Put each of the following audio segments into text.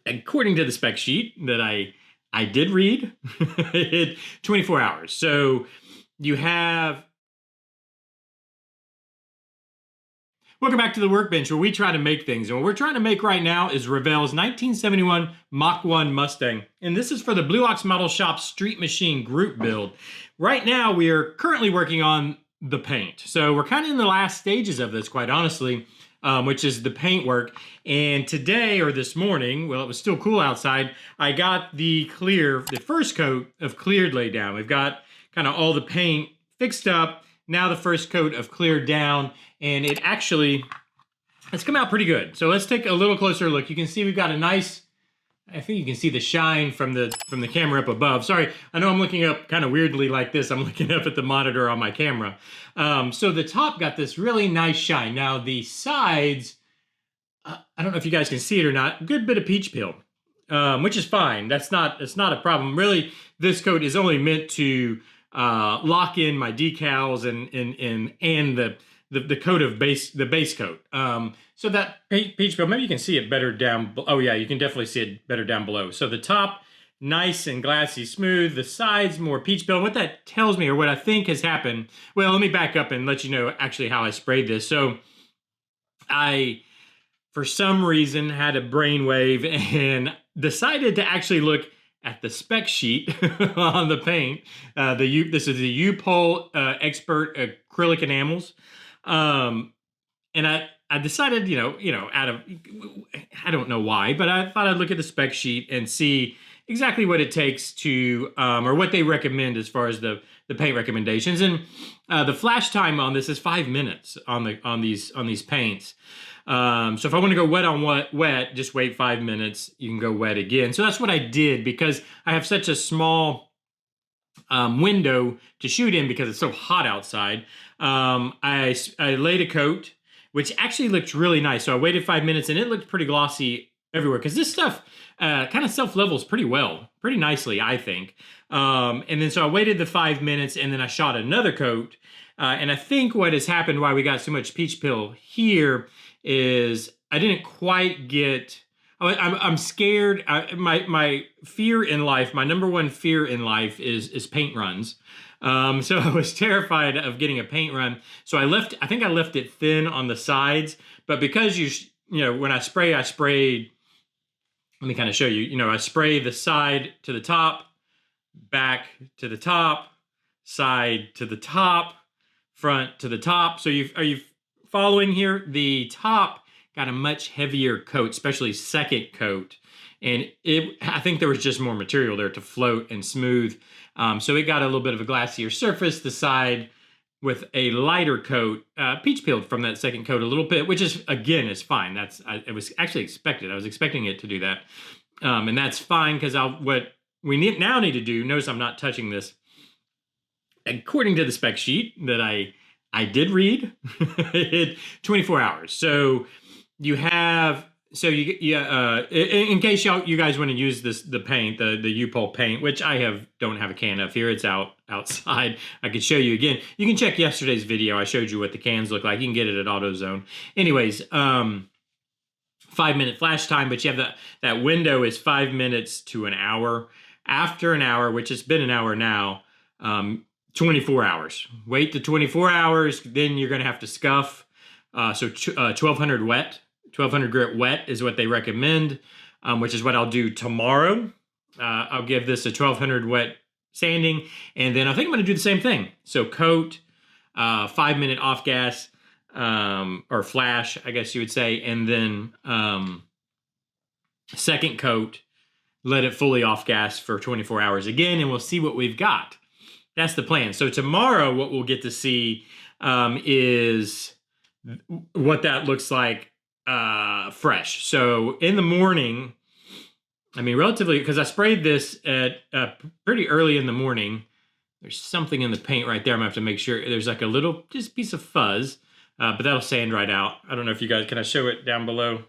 according to the spec sheet that I did read, 24 hours. So you have. Welcome back to the workbench where we try to make things. And what we're trying to make right now is Revell's 1971 Mach 1 Mustang. And this is for the Blue Ox Model Shop Street Machine group build. Right now, we are currently working on the paint. So we're kind of in the last stages of this, quite honestly, which is the paint work. And today, or this morning, well, it was still cool outside, I got the first coat of cleared laid down. We've got kind of all the paint fixed up. Now the first coat of cleared down, and it's come out pretty good. So let's take a little closer look. You can see we've got a nice, I think you can see the shine from the camera up above. Sorry, I know I'm looking up kind of weirdly like this. I'm looking up at the monitor on my camera. So the top got this really nice shine. Now the sides, I don't know if you guys can see it or not, good bit of peach peel, which is fine. It's not a problem. Really, this coat is only meant to lock in my decals and the coat of the base coat. So that peach peel, maybe you can see it better down. Oh yeah, you can definitely see it better down below. So the top, nice and glassy smooth. The sides, more peach peel. And what that tells me, or what I think has happened, well, let me back up and let you know actually how I sprayed this. So I, for some reason, had a brainwave and decided to actually look at the spec sheet on the paint. This is the U-POL Expert Acrylic Enamels. And I decided, out of, I don't know why, but I thought I'd look at the spec sheet and see exactly what it takes to, or what they recommend as far as the paint recommendations. And the flash time on this is 5 minutes on these paints. So if I want to go wet on wet, just wait 5 minutes. You can go wet again. So that's what I did because I have such a small window to shoot in because it's so hot outside. I laid a coat, which actually looked really nice. So I waited 5 minutes and it looked pretty glossy everywhere because this stuff kind of self-levels pretty nicely, I think. And then so I waited the 5 minutes and then I shot another coat. And I think what has happened, why we got so much peach peel here, is I didn't quite get. I'm scared. My fear in life, my number one fear in life is paint runs. So I was terrified of getting a paint run. So I think I left it thin on the sides. But because when I sprayed. Let me kind of show you. I spray the side to the top, back to the top, side to the top, front to the top. So are you following here? The top got a much heavier coat, especially second coat. And I think there was just more material there to float and smooth. So it got a little bit of a glassier surface. The side with a lighter coat, peach peeled from that second coat a little bit, which is, again, is fine. It was actually expected. I was expecting it to do that. And that's fine because what we now need to do, notice I'm not touching this, according to the spec sheet that I did read, 24 hours. So you have, in case you guys want to use the paint, the U-POL paint, which don't have a can of here. It's outside. I could show you again. You can check yesterday's video. I showed you what the cans look like. You can get it at AutoZone. Anyways, 5 minute flash time, but you have that window is 5 minutes to an hour. After an hour, which has been an hour now, 24 hours. Wait to 24 hours, then you're going to have to scuff. So 1200 wet. 1200 grit wet is what they recommend, which is what I'll do tomorrow. I'll give this a 1200 wet sanding, and then I think I'm going to do the same thing. So coat, 5 minute off gas, or flash, I guess you would say, and then second coat, let it fully off gas for 24 hours again, and we'll see what we've got. That's the plan. So tomorrow, what we'll get to see is what that looks like fresh. So in the morning, relatively, because I sprayed this at pretty early in the morning. There's something in the paint right there. I'm gonna have to make sure. There's like a little just piece of fuzz, but that'll sand right out. I don't know if you guys, can I show it down below?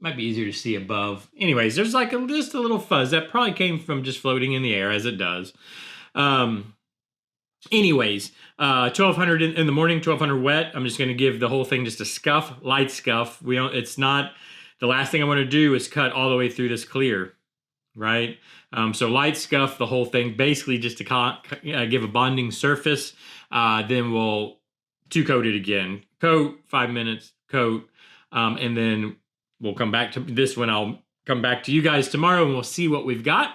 Might be easier to see above. Anyways, there's like just a little fuzz that probably came from just floating in the air, as it does. Anyways, 1200 in the morning, 1200 wet. I'm just going to give the whole thing just a scuff, light scuff. It's not the last thing I want to do is cut all the way through this clear, right? So light scuff the whole thing, basically just to give a bonding surface. Then we'll 2-coat it again. Coat, 5 minutes, coat, and then we'll come back to this one. I'll come back to you guys tomorrow and we'll see what we've got.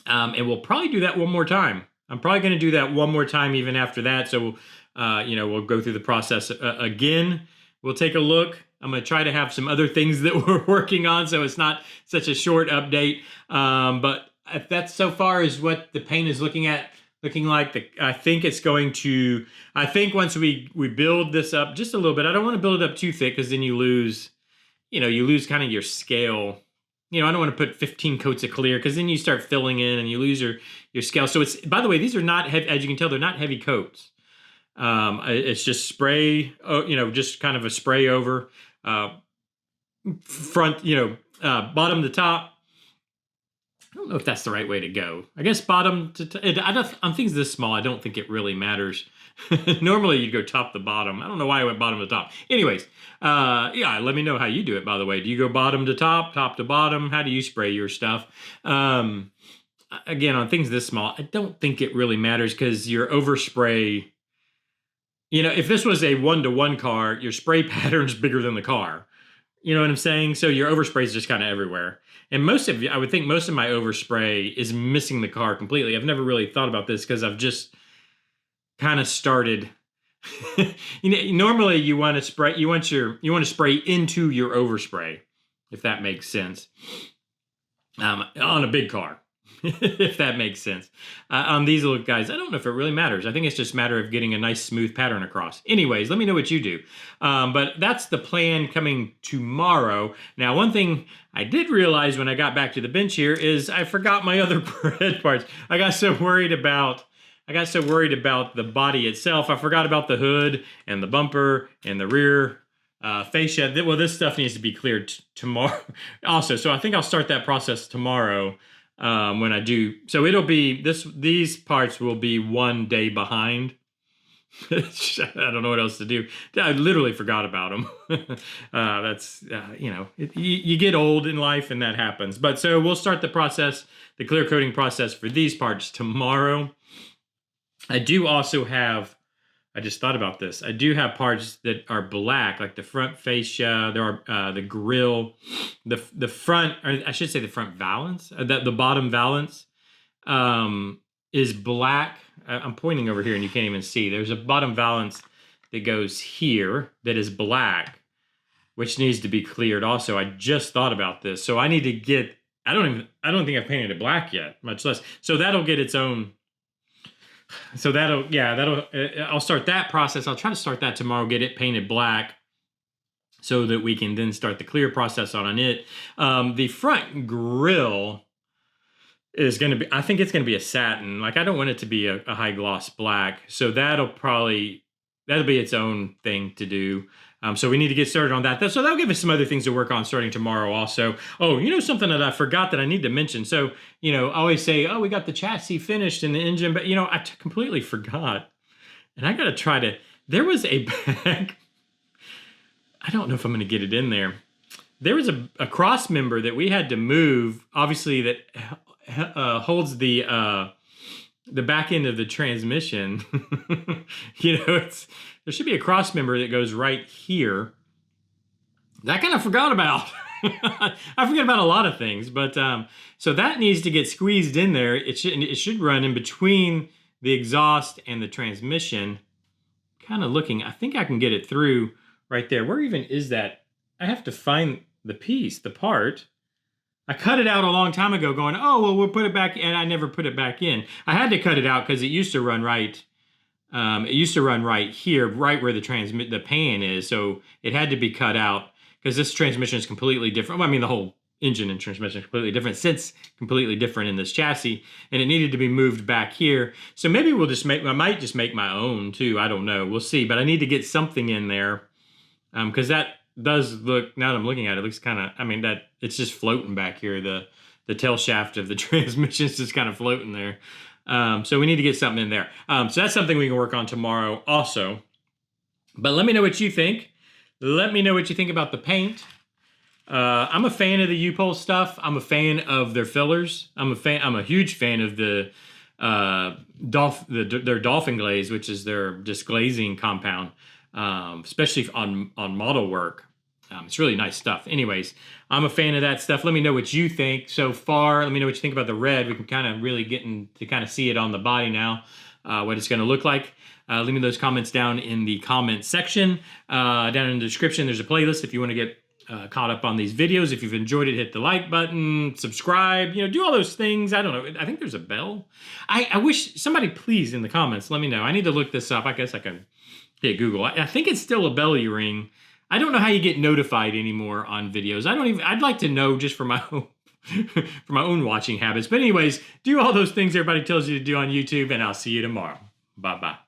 And we'll probably do that one more time. I'm probably going to do that one more time even after that. So, we'll go through the process again. We'll take a look. I'm going to try to have some other things that we're working on, so it's not such a short update. But if that's so far is what the paint is looking like, I think it's going to, I think once we build this up just a little bit, I don't want to build it up too thick because then you lose kind of your scale. I don't want to put 15 coats of clear because then you start filling in and you lose your scale. So it's, by the way, these are not heavy, as you can tell, they're not heavy coats. It's just spray, just kind of a spray over, front, bottom to top. I don't know if that's the right way to go. I guess bottom to on things this small, I don't think it really matters. Normally you'd go top to bottom. I don't know why I went bottom to top. Anyways, let me know how you do it, by the way. Do you go bottom to top to bottom? How do you spray your stuff? Again, on things this small, I don't think it really matters because your overspray, if this was a 1-to-1 car, your spray pattern's bigger than the car. You know what I'm saying? So your overspray is just kind of everywhere. And I would think most of my overspray is missing the car completely. I've never really thought about this because I've just kind of started. Normally you want to spray, you want to spray into your overspray, if that makes sense. On a big car. If that makes sense. On these little guys, I don't know if it really matters. I think it's just a matter of getting a nice smooth pattern across. Anyways, let me know what you do. But that's the plan coming tomorrow. Now, one thing I did realize when I got back to the bench here is I forgot my other bread parts. I got so worried about the body itself. I forgot about the hood and the bumper and the rear fascia. Well, this stuff needs to be cleared tomorrow also. So I think I'll start that process tomorrow. When I do, so it'll be these parts will be 1 day behind. I don't know what else to do. I literally forgot about them. That's, you get old in life and that happens. But so we'll start the process, the clear coating process for these parts tomorrow. I do also have, I just thought about this. I do have parts that are black, like the front fascia, there are the grill, the front, or I should say the front valance, the bottom valance is black. I'm pointing over here and you can't even see. There's a bottom valance that goes here that is black, which needs to be cleared also. I just thought about this. So I need to get, I don't think I've painted it black yet, much less. So that'll get its own. So I'll start that process. I'll try to start that tomorrow, get it painted black so that we can then start the clear process on it. The front grille is going to be, I think it's going to be a satin. Like I don't want it to be a high gloss black. So that'll be its own thing to do. So we need to get started on that. So that'll give us some other things to work on starting tomorrow also. Oh, something that I forgot that I need to mention. So, I always say, oh, we got the chassis finished and the engine, but, I completely forgot. And I got to try to, there was a bag. I don't know if I'm going to get it in there. There was a cross member that we had to move, obviously, that holds the back end of the transmission. There should be a cross member that goes right here. That kind of forgot about. I forget about a lot of things, but so that needs to get squeezed in there. It should run in between the exhaust and the transmission. Kind of looking, I think I can get it through right there. Where even is that? I have to find the piece, the part. I cut it out a long time ago going, oh, well, we'll put it back, and I never put it back in. I had to cut it out because it used to run right. It used to run right here, right where the pan is. So it had to be cut out because this transmission is completely different. Well, I mean, the whole engine and transmission is completely different. Sits completely different in this chassis, and it needed to be moved back here. So maybe I might just make my own too. I don't know. We'll see. But I need to get something in there because that does look, now that I'm looking at it, it looks kind of, that it's just floating back here. The tail shaft of the transmission is just kind of floating there. So we need to get something in there. So that's something we can work on tomorrow also. But let me know what you think. Let me know what you think about the paint. I'm a fan of the U-POL stuff. I'm a fan of their fillers. I'm a huge fan of the their Dolphin Glaze, which is their disglazing compound, especially on model work. It's really nice stuff. Anyways, I'm a fan of that stuff. Let me know what you think so far. Let me know what you think about the red. We can kind of really get to kind of see it on the body now, what it's going to look like. Leave me those comments down in the comment section. Down in the description, there's a playlist if you want to get caught up on these videos. If you've enjoyed it, hit the like button, subscribe, do all those things. I don't know. I think there's a bell. I wish somebody please in the comments, let me know. I need to look this up. I guess I can hit Google. I think it's still a bell you ring. I don't know how you get notified anymore on videos. I'd like to know just for my own, for my own watching habits. But anyways, do all those things everybody tells you to do on YouTube, and I'll see you tomorrow. Bye-bye.